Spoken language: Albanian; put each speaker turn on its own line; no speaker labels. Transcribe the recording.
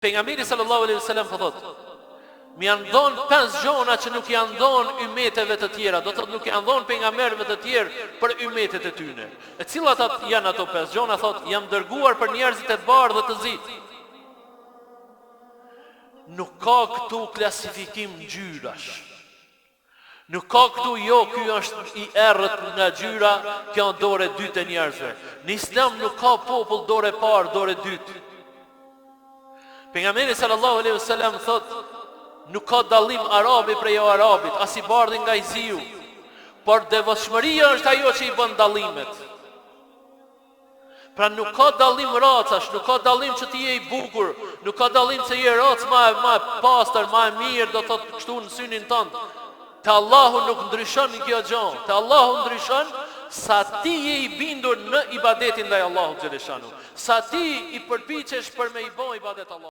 Pejgamberi sallallahu alaihi wasallam thotë, më janë dhënë 5 gjona që nuk janë dhënë ymmeteve të tjera, do të thotë nuk janë dhënë pejgamberëve të tjerë për ymmetet e tyre. E cilat janë ato 5 gjona? Thotë, jam dërguar për njerëzit e bardhë dhe të zi. Nuk ka këtu klasifikim ngjyrash. Nuk ka këtu ky është i errët nga ngjyra, kjo është dorë e dytë e njerëzve. Në Islam nuk ka popull dorë e parë, dorë e dytë. Pejgamberi sallallahu alaihi wasallam thotë, nuk ka dallim arabi prej jo arabit, as i bardhi nga i ziu, por devotshmëria është ajo që i bën dallimet. Pra nuk ka dallim racash, nuk ka dallim që ti je i bukur, nuk ka dallim se je rac më e pastër, më e mirë, do thotë kështu në synin tënd. Te Allahu nuk ndryshon kjo gjë. Te Allahu ndryshon sa ti je i bindur në ibadetin ndaj Allahut xhaleshanu. Sa ti i përpiqesh për me i bë ibadet Allahut.